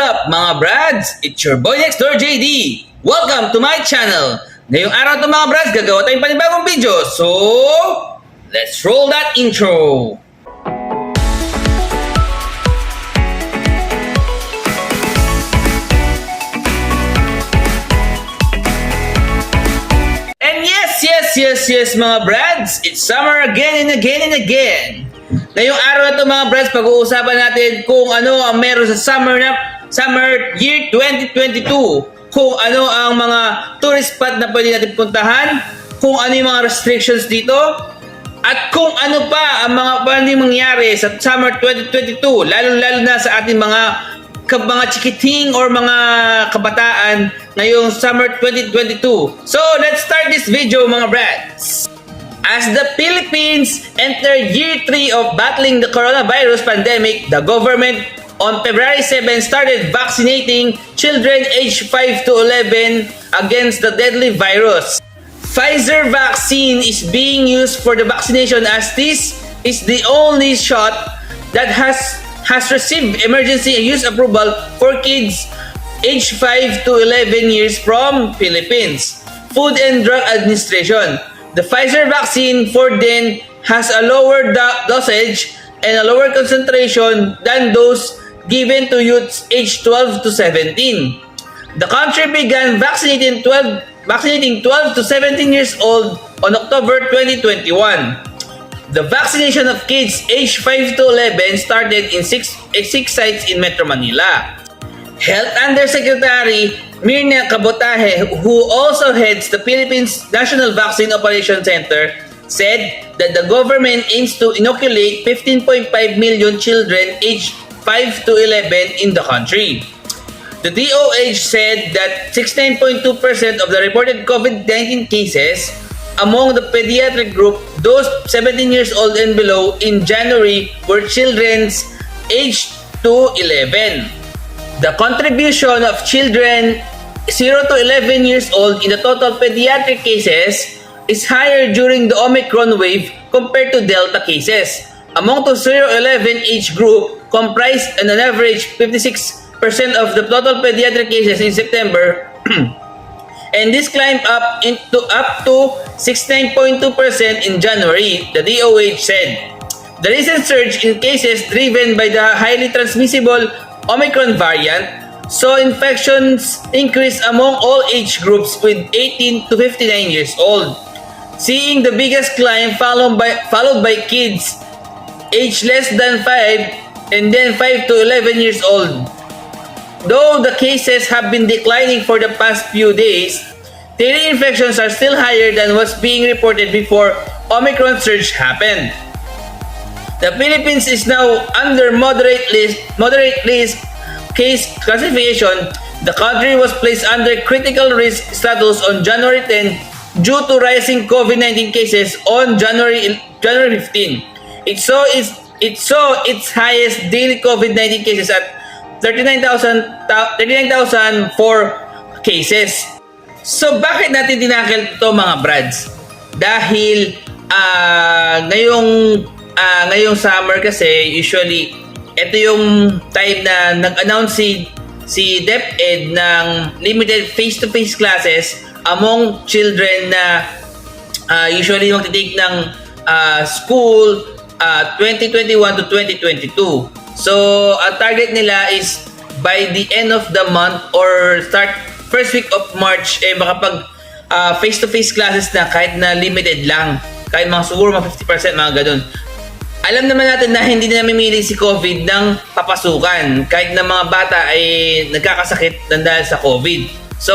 up mga brads? It's your boy next door JD. Welcome to my channel. Ngayong araw to mga brads, gagawa tayong panibagong video. So, let's roll that intro. And yes mga brads, it's summer again and again. Ngayong araw na ito mga brads, pag-uusapan natin kung ano ang meron sa summer year 2022. Kung ano ang mga tourist spot na pwede natin puntahan, kung ano yung mga restrictions dito, at kung ano pa ang mga pwede mangyari sa summer 2022, lalo-lalo na sa ating mga chikiting or mga kabataan ngayong summer 2022. So, let's start this video mga brads. As the Philippines enter year 3 of battling the coronavirus pandemic, the government on February 7 started vaccinating children aged 5 to 11 against the deadly virus. Pfizer vaccine is being used for the vaccination as this is the only shot that has received emergency use approval for kids aged 5 to 11 years from Philippines Food and Drug Administration. The Pfizer vaccine for then has a lower dosage and a lower concentration than those given to youths aged 12 to 17. The country began vaccinating 12 to 17 years old on October 2021. The vaccination of kids aged 5 to 11 started in six sites in Metro Manila. Health Undersecretary Mirna Cabotaje, who also heads the Philippines National Vaccine Operation Center, said that the government aims to inoculate 15.5 million children aged 5 to 11 in the country. The DOH said that 69.2% of the reported COVID-19 cases among the pediatric group, those 17 years old and below, in January were children aged to 11. The contribution of children 0 to 11 years old in the total pediatric cases is higher during the Omicron wave compared to Delta cases. Among the 0-11 age group comprised an average 56% of the total pediatric cases in September and this climbed up to 69.2% in January, the DOH said. The recent surge in cases driven by the highly transmissible Omicron variant saw infections increase among all age groups with 18 to 59 years old, seeing the biggest climb followed by kids aged less than 5 and then 5 to 11 years old. Though the cases have been declining for the past few days, daily infections are still higher than was being reported before Omicron surge happened. The Philippines is now under moderate risk case classification. The country was placed under critical risk status on January 10 due to rising COVID-19 cases on January 15. It saw its highest daily COVID-19 cases at 39,004 cases. So bakit natin tinakil ito mga brads? Dahil ngayong summer kasi usually ito yung time na nag-announce si DepEd ng limited face-to-face classes among children na usually magte-take ng school 2021 to 2022. So ang target nila is by the end of the month or start first week of March makapag face-to-face classes na kahit na limited lang. Kahit siguro mga 50% mga ganun. Alam naman natin na hindi na namimili si COVID ng papasukan kahit na mga bata ay nagkakasakit dahil sa COVID. So,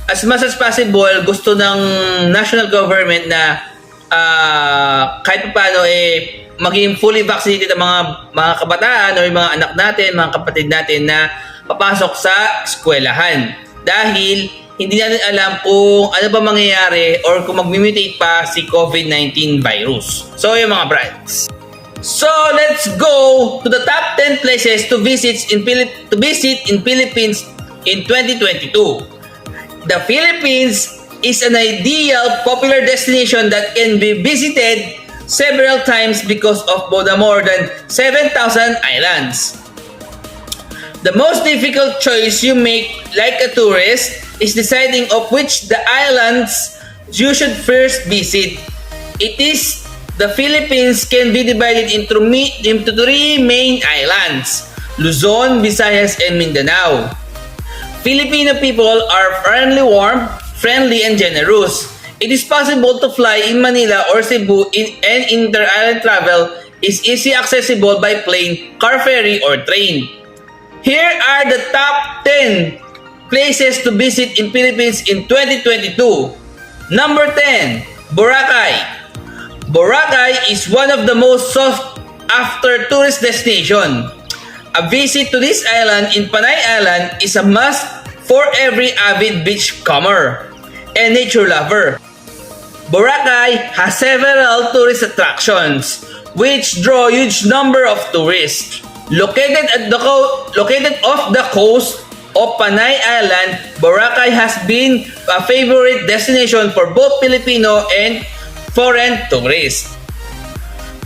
as much as possible, gusto ng national government na kahit paano maging fully vaccinated ang mga kabataan o yung mga anak natin, mga kapatid natin na papasok sa eskwelahan. Dahil hindi natin alam kung ano ba mangyayari or kung mag-mutate pa si COVID-19 virus. So, yung mga brads. So, let's go to the top 10 places to visit in Philippines in 2022. The Philippines is an ideal popular destination that can be visited several times because of the more than 7,000 islands. The most difficult choice you make like a tourist is deciding of which the islands you should first visit. It is the Philippines can be divided into three main islands: Luzon, Visayas, and Mindanao. Filipino people are friendly, warm, friendly, and generous. It is possible to fly in Manila or Cebu and inter-island travel is easy accessible by plane, car ferry, or train. Here are the top 10 places to visit in Philippines in 2022. Number 10, Boracay. Boracay is one of the most sought after tourist destination. A visit to this island in Panay Island is a must for every avid beachcomber and nature lover. Boracay has several tourist attractions which draw a huge number of tourists. Located off the coast of Panay Island, Boracay has been a favorite destination for both Filipino and foreign tourists.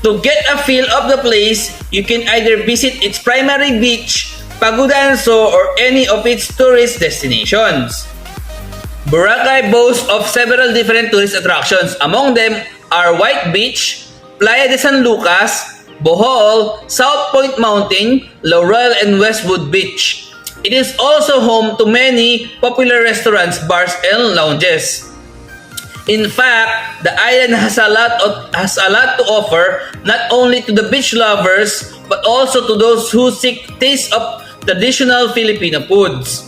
To get a feel of the place, you can either visit its primary beach, Pagudanso, or any of its tourist destinations. Boracay boasts of several different tourist attractions. Among them are White Beach, Playa de San Lucas, Bohol, South Point Mountain, Laurel, and Westwood Beach. It is also home to many popular restaurants, bars, and lounges. In fact, the island has a lot to offer, not only to the beach lovers but also to those who seek taste of traditional Filipino foods.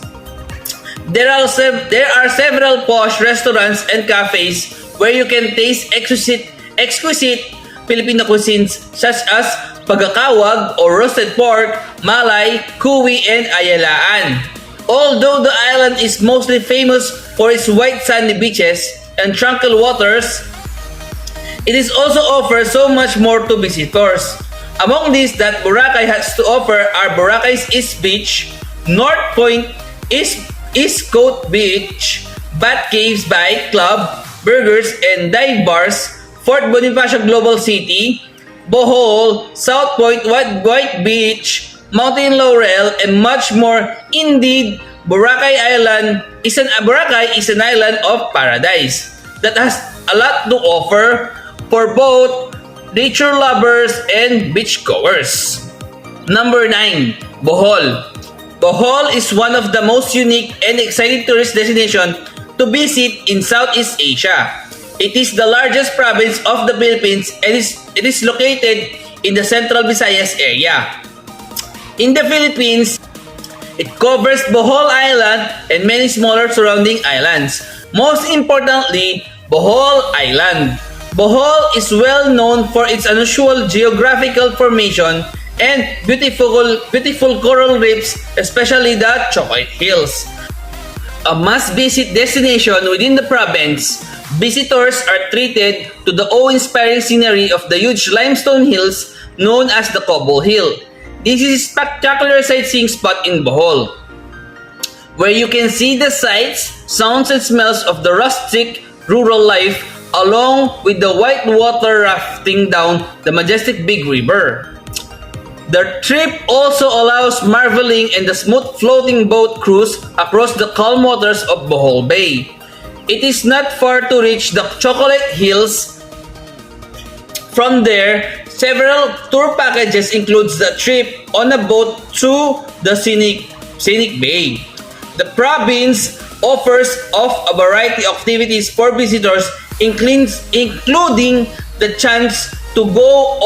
There are several posh restaurants and cafes where you can taste exquisite Filipino cuisines such as pagkakawag or roasted pork, malay, kuwi, and ayalaan. Although the island is mostly famous for its white sandy beaches and tranquil waters, it is also offers so much more to visitors. Among these that Boracay has to offer are Boracay's East Beach, North Point, East Coast Beach, Bat Caves Bike Club, Burgers and Dive Bars, Fort Bonifacio Global City, Bohol, South Point, White Beach, Mountain Laurel, and much more. Indeed, Boracay is an island of paradise that has a lot to offer for both nature lovers and beachgoers. Number 9, Bohol. Bohol is one of the most unique and exciting tourist destinations to visit in Southeast Asia. It is the largest province of the Philippines and it is located in the Central Visayas area. In the Philippines, it covers Bohol Island and many smaller surrounding islands. Most importantly, Bohol Island. Bohol is well known for its unusual geographical formation and beautiful coral reefs, especially the Chocolate Hills. A must-visit destination within the province, visitors are treated to the awe-inspiring scenery of the huge limestone hills known as the Cobble Hill. This is a spectacular sightseeing spot in Bohol, where you can see the sights, sounds, and smells of the rustic rural life along with the white water rafting down the majestic Big River. The trip also allows marveling in the smooth floating boat cruise across the calm waters of Bohol Bay. It is not far to reach the Chocolate Hills. From there, several tour packages includes the trip on a boat to the scenic bay. The province offers a variety of activities for visitors, including the chance to go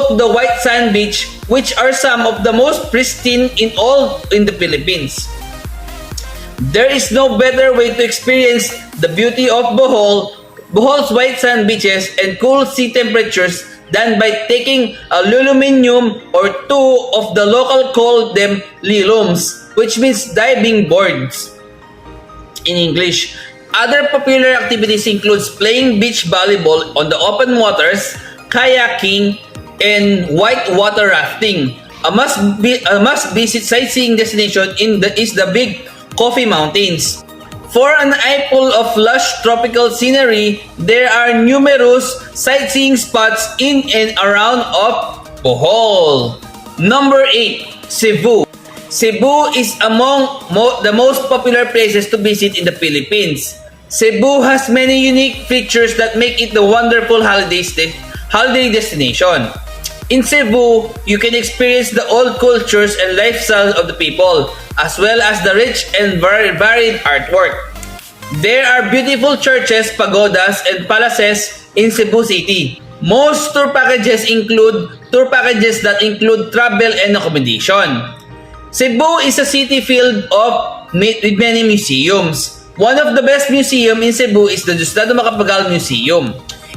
to the white sand beach, which are some of the most pristine in the Philippines. There is no better way to experience the beauty of Bohol's white sand beaches and cool sea temperatures than by taking a luluminium or two of the local call them lilums, which means diving boards in English. Other popular activities includes playing beach volleyball on the open waters, kayaking, and whitewater rafting. A must-visit sightseeing destination is the Big Coffee Mountains. For an eyeful of lush tropical scenery, there are numerous sightseeing spots in and around of Bohol. Number 8, Cebu. Cebu is among the most popular places to visit in the Philippines. Cebu has many unique features that make it a wonderful holiday destination. In Cebu, you can experience the old cultures and lifestyle of the people, as well as the rich and varied artwork. There are beautiful churches, pagodas, and palaces in Cebu City. Most tour packages that include travel and accommodation. Cebu is a city filled with many museums. One of the best museums in Cebu is the Diosdado Macapagal Museum.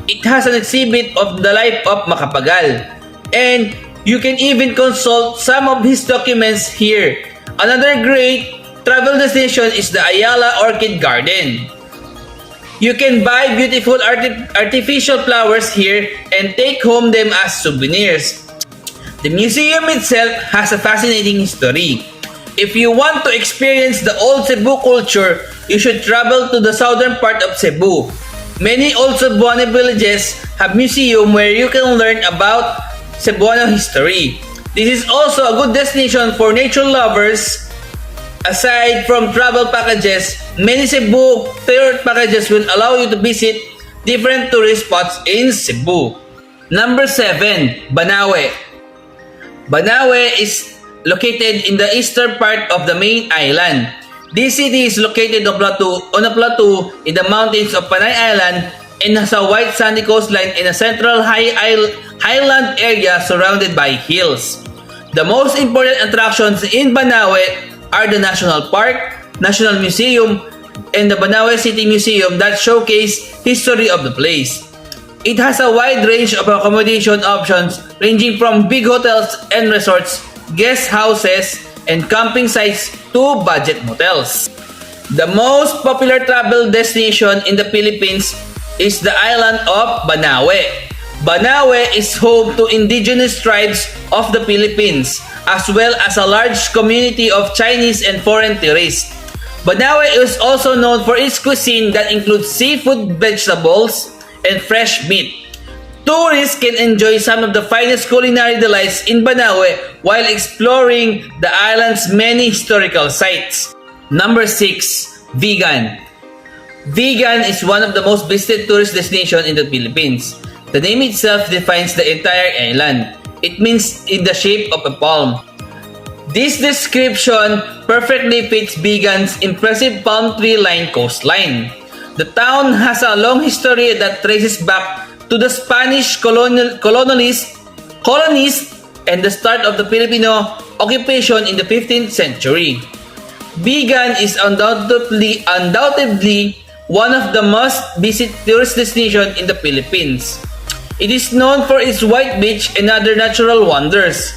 It has an exhibit of the life of Macapagal, and you can even consult some of his documents here. Another great travel destination is the Ayala Orchid Garden. You can buy beautiful artificial flowers here and take home them as souvenirs. The museum itself has a fascinating history. If you want to experience the old Cebu culture, you should travel to the southern part of Cebu. Many old Cebuano villages have museums where you can learn about Cebuano history. This is also a good destination for nature lovers. Aside from travel packages, many Cebu tour packages will allow you to visit different tourist spots in Cebu. Number 7, Banawe. Banawe is located in the eastern part of the main island. This city is located on a plateau in the mountains of Panay Island and has a wide sandy coastline in a central highland area surrounded by hills. The most important attractions in Banawe are the National Park, National Museum, and the Banawe City Museum that showcase history of the place. It has a wide range of accommodation options ranging from big hotels and resorts, guest houses, and camping sites to budget motels. The most popular travel destination in the Philippines is the island of Banawe. Banawe is home to indigenous tribes of the Philippines, as well as a large community of Chinese and foreign tourists. Banawe is also known for its cuisine that includes seafood, vegetables, and fresh meat. Tourists can enjoy some of the finest culinary delights in Banawe while exploring the island's many historical sites. Number 6, Vigan. Vigan is one of the most visited tourist destinations in the Philippines. The name itself defines the entire island. It means in the shape of a palm. This description perfectly fits Vigan's impressive palm tree-lined coastline. The town has a long history that traces back to the Spanish colonists and the start of the Filipino occupation in the 15th century. Vigan is undoubtedly one of the most visited tourist destinations in the Philippines. It is known for its white beach and other natural wonders.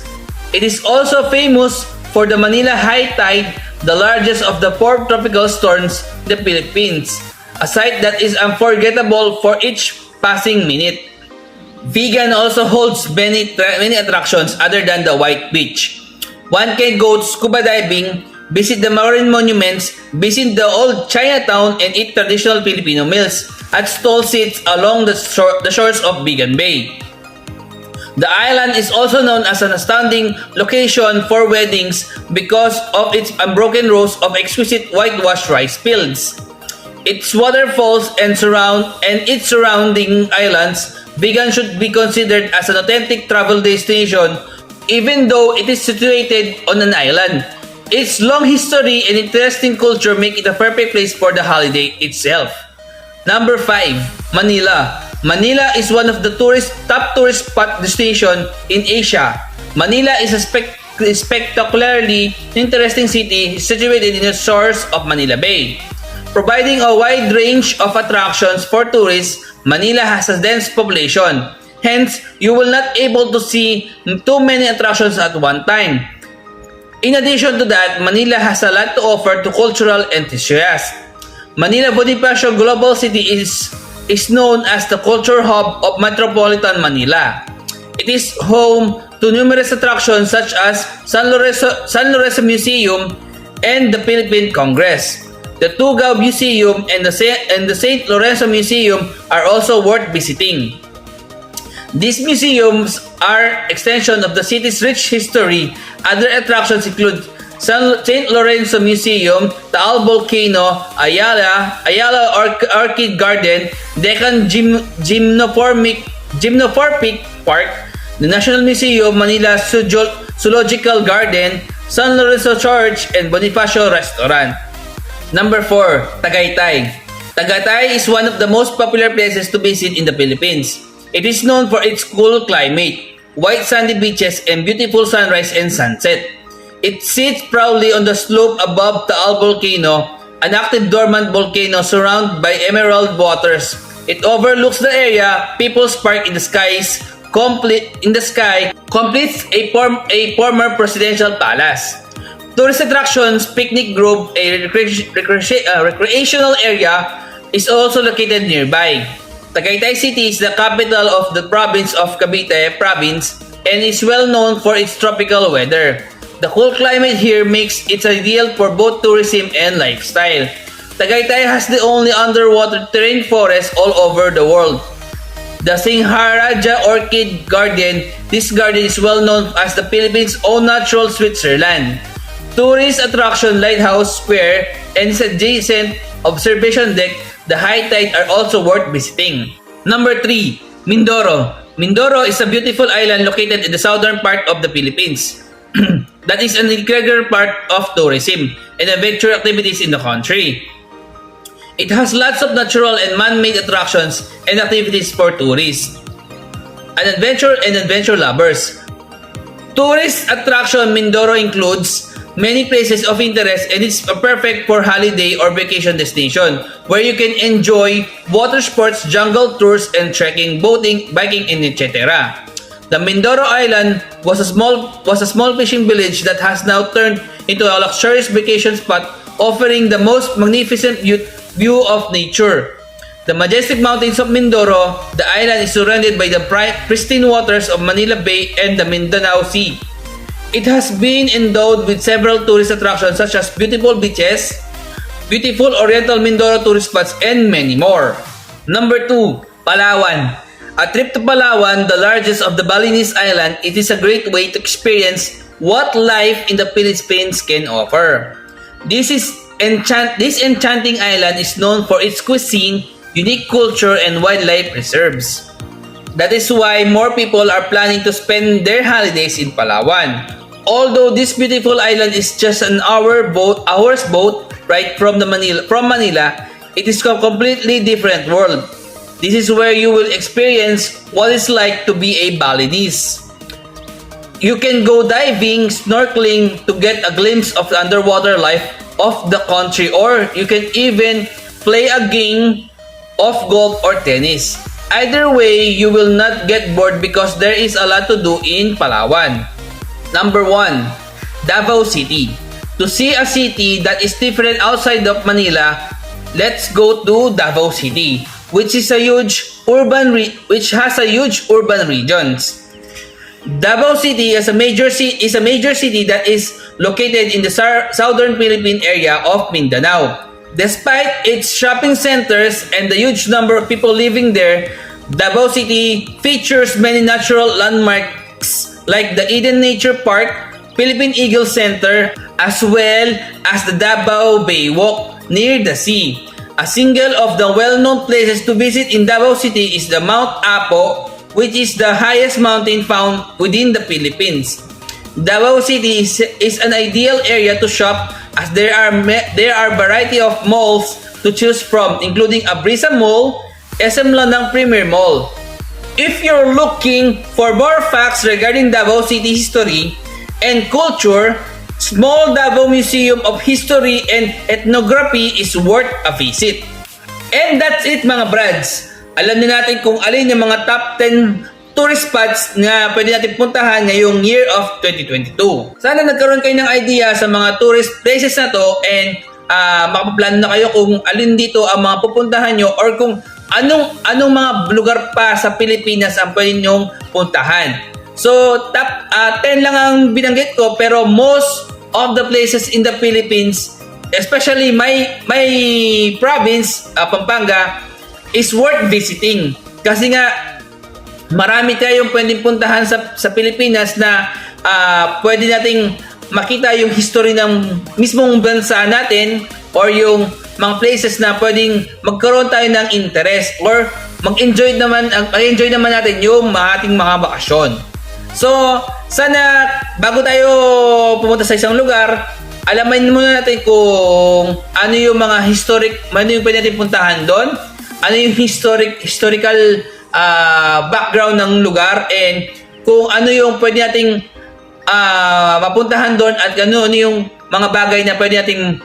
It is also famous for the Manila high tide, the largest of the 4 tropical storms in the Philippines, a sight that is unforgettable for each passing minute. Vigan also holds many attractions other than the white beach. One can go scuba diving, visit the marine monuments, visit the old Chinatown, and eat traditional Filipino meals at stall seats along the shores of Vigan Bay. The island is also known as an astounding location for weddings because of its unbroken rows of exquisite whitewashed rice fields. Its waterfalls and its surrounding islands, Vigan should be considered as an authentic travel destination even though it is situated on an island. Its long history and interesting culture make it a perfect place for the holiday itself. Number 5, Manila. Manila is one of the top tourist spot destination in Asia. Manila is a spectacularly interesting city situated in the shores of Manila Bay. Providing a wide range of attractions for tourists, Manila has a dense population. Hence, you will not able to see too many attractions at one time. In addition to that, Manila has a lot to offer to cultural enthusiasts. Manila Bonifacio Global City is known as the culture hub of metropolitan Manila. It is home to numerous attractions such as San Lorenzo Museum and the Philippine Congress. The Tugao Museum and the St. Lorenzo Museum are also worth visiting. These museums are extension of the city's rich history. Other attractions include St. Lorenzo Museum, Taal Volcano, Ayala Orchid Garden, Deccan Gymnophorpic Park, the National Museum, Manila Zoological Garden, San Lorenzo Church, and Bonifacio Restaurant. Number 4, Tagaytay. Tagaytay is one of the most popular places to visit in the Philippines. It is known for its cool climate, white sandy beaches, and beautiful sunrise and sunset. It sits proudly on the slope above Taal Volcano, an active dormant volcano surrounded by emerald waters. It overlooks the area. People's Park in the sky completes a former presidential palace. Tourist attractions, Picnic Grove, a recreational area, is also located nearby. Tagaytay City is the capital of the province of Cavite Province and is well known for its tropical weather. The cool climate here makes it ideal for both tourism and lifestyle. Tagaytay has the only underwater terrain forest all over the world. The Singharaja Orchid Garden. This garden is well known as the Philippines' own natural Switzerland. Tourist attraction Lighthouse Square and its adjacent observation deck, the high tide, are also worth visiting. Number 3, Mindoro. Mindoro is a beautiful island located in the southern part of the Philippines. That is an integral part of tourism and adventure activities in the country. It has lots of natural and man-made attractions and activities for tourists and adventure lovers. Tourist attraction Mindoro includes many places of interest and it's perfect for holiday or vacation destination where you can enjoy water sports, jungle tours, and trekking, boating, biking, and etc. The Mindoro Island was a small fishing village that has now turned into a luxurious vacation spot offering the most magnificent view of nature. The majestic mountains of Mindoro, the island is surrounded by the pristine waters of Manila Bay and the Mindanao Sea. It has been endowed with several tourist attractions such as beautiful beaches, beautiful Oriental Mindoro tourist spots, and many more. Number 2, Palawan. A trip to Palawan, the largest of the Balinese island, it is a great way to experience what life in the Philippines can offer. This enchanting island is known for its cuisine, unique culture, and wildlife reserves. That is why more people are planning to spend their holidays in Palawan. Although this beautiful island is just an hour's boat ride from Manila, it is a completely different world. This is where you will experience what it's like to be a Balinese. You can go diving, snorkeling to get a glimpse of the underwater life of the country, or you can even play a game of golf or tennis. Either way, you will not get bored because there is a lot to do in Palawan. Number 1, Davao City. To see a city that is different outside of Manila, let's go to Davao City, which has a huge urban regions. Davao City is a major city that is located in the southern Philippine area of Mindanao. Despite its shopping centers and the huge number of people living there, Davao City features many natural landmarks like the Eden Nature Park, Philippine Eagle Center, as well as the Davao Bay Walk near the sea. A single of the well-known places to visit in Davao City is the Mount Apo, which is the highest mountain found within the Philippines. Davao City is an ideal area to shop as there are variety of malls to choose from, including Abrisa Mall, SM Lanang Premier Mall. If you're looking for more facts regarding Davao City history and culture, Small Davao Museum of History and Ethnography is worth a visit. And that's it mga brads. Alam na natin kung alin yung mga top 10 tourist spots na pwede natin puntahan ngayong year of 2022. Sana nagkaroon kayo ng idea sa mga tourist places na to and makapaplano na kayo kung alin dito ang mga pupuntahan nyo or kung anong mga lugar pa sa Pilipinas ang pwede nyong puntahan. So, top 10 lang ang binanggit ko pero most of the places in the Philippines, especially my province, Pampanga, is worth visiting. Kasi nga, marami tayong pwedeng puntahan sa Pilipinas na pwede nating makita yung history ng mismong bansa natin or yung mga places na pwedeng magkaroon tayo ng interest or mag-enjoy naman natin yung ating mga bakasyon. So, sana bago tayo pumunta sa isang lugar, alamin muna natin kung ano yung mga ano yung pwede natin puntahan doon, ano yung historical background ng lugar, and kung ano yung pwede nating mapuntahan doon at ano yung mga bagay na pwede nating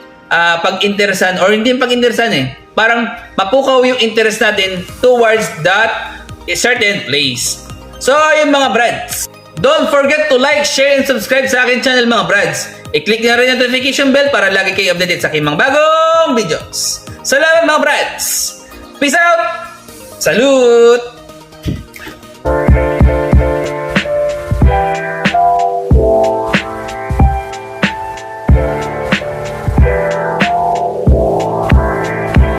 pag-interesan or hindi pag-interesan parang mapukaw yung interest natin towards that certain place. So, yung mga brads, don't forget to like, share, and subscribe sa akin channel mga brads. I-click na rin yung notification bell para lagi kayo updated sa aking mga bagong videos. Salamat mga brads! Peace out! Salute!